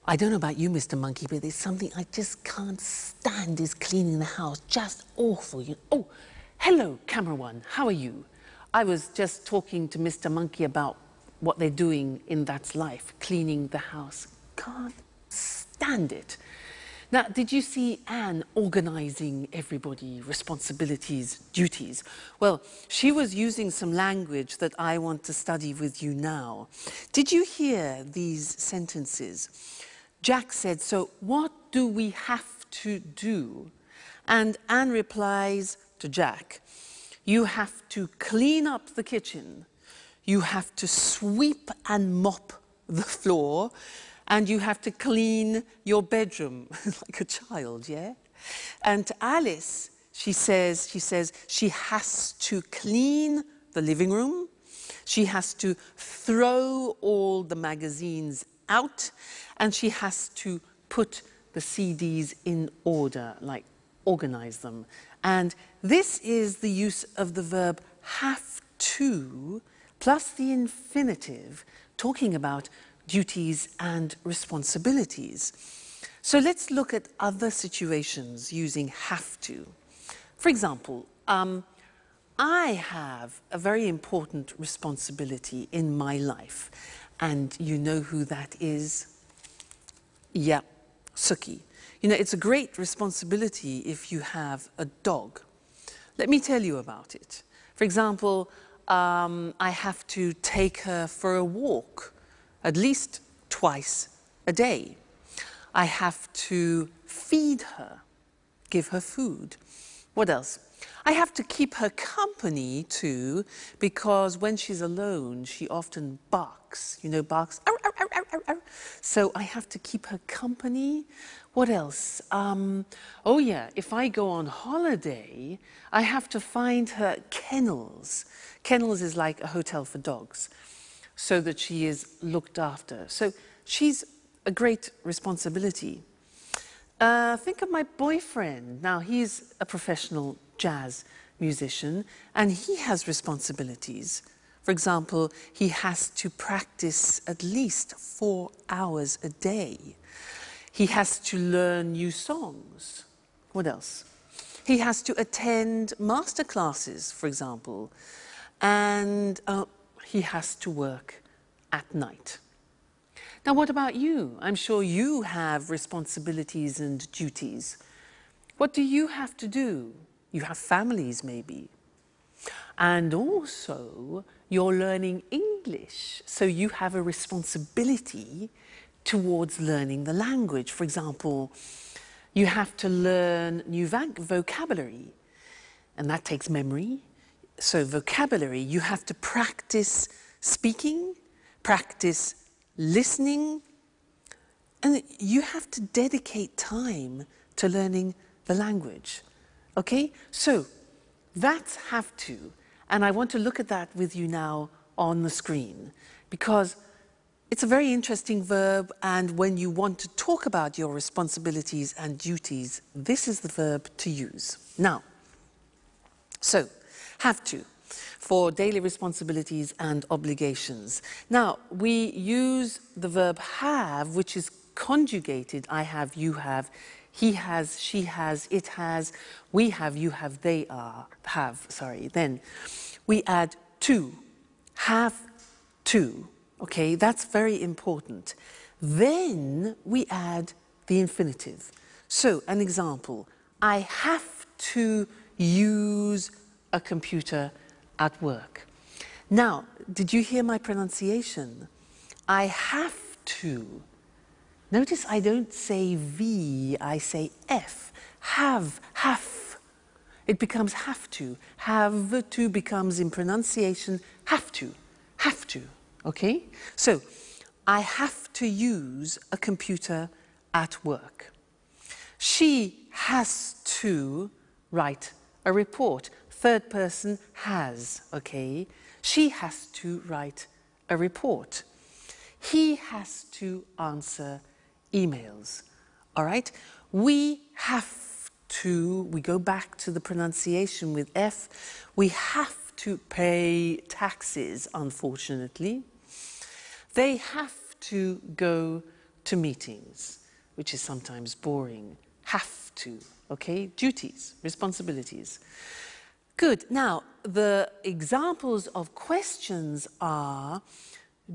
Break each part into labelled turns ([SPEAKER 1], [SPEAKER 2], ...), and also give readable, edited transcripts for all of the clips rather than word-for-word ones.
[SPEAKER 1] I don't know about you, Mr. Monkey, but there's something I just can't stand is cleaning the house. Just awful. Oh, hello, camera one. How are you? I was just talking to Mr. Monkey about what they're doing in That's Life, cleaning the house. Can't stand it. Now, did you see Anne organising everybody, responsibilities, duties? Well, she was using some language that I want to study with you now. Did you hear these sentences? Jack said, "So what do we have to do?" And Anne replies to Jack, "You have to clean up the kitchen, you have to sweep and mop the floor, and you have to clean your bedroom," like a child, yeah? And to Alice, she says she has to clean the living room, she has to throw all the magazines out, and she has to put the CDs in order, like organize them. And this is the use of the verb have to plus the infinitive, talking about duties and responsibilities. So let's look at other situations using have to. For example, I have a very important responsibility in my life, and you know who that is? Yeah, Suki. You know, it's a great responsibility if you have a dog. Let me tell you about it. For example, I have to take her for a walk at least twice a day. I have to feed her, give her food. What else? I have to keep her company too, because when she's alone, she often barks. You know, barks. Arr, arr, arr, arr, arr. So I have to keep her company. What else? Oh yeah, if I go on holiday, I have to find her kennels. Kennels is like a hotel for dogs, so that she is looked after. So she's a great responsibility. Think of my boyfriend. Now, he's a professional jazz musician, and he has responsibilities. For example, he has to practice at least 4 hours a day. He has to learn new songs. What else? He has to attend master classes, for example, and he has to work at night. Now, what about you? I'm sure you have responsibilities and duties. What do you have to do? You have families, maybe. And also, you're learning English, so you have a responsibility towards learning the language. For example, you have to learn new vocabulary, and that takes memory. So vocabulary, you have to practice speaking, practice listening, and you have to dedicate time to learning the language. Okay? So that's have to, and I want to look at that with you now on the screen, because it's a very interesting verb, and when you want to talk about your responsibilities and duties, this is the verb to use. Now, so, have to, for daily responsibilities and obligations. Now, we use the verb have, which is conjugated. I have, you have, he has, she has, it has, we have, you have, they have. Then we add to, have to. Okay, that's very important. Then we add the infinitive. So, an example, I have to use a computer at work. Now, did you hear my pronunciation? I have to. Notice I don't say V, I say F. Have. It becomes have to. Have to becomes in pronunciation have to. Okay? So, I have to use a computer at work. She has to write a report. Third person has, okay? She has to write a report. He has to answer emails, all right? We have to, we go back to the pronunciation with F, we have to pay taxes, unfortunately. They have to go to to meetings, which is sometimes boring. Have to, okay? Duties, responsibilities. Good. Now, the examples of questions are,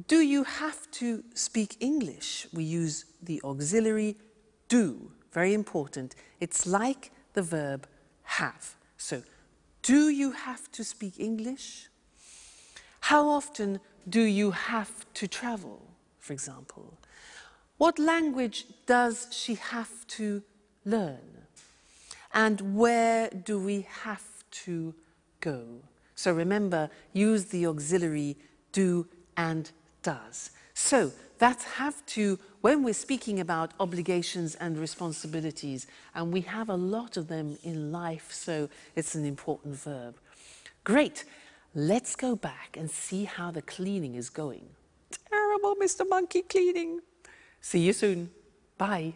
[SPEAKER 1] do you have to speak English? We use the auxiliary do, very important. It's like the verb have. So, do you have to speak English? How often do you have to travel, for example? What language does she have to learn? And where do we have to go? So remember, use the auxiliary do and does. So that's have to when we're speaking about obligations and responsibilities, and we have a lot of them in life, so it's an important verb. Great. Let's go back and see how the cleaning is going. Terrible, Mr. Monkey cleaning. See you soon. Bye.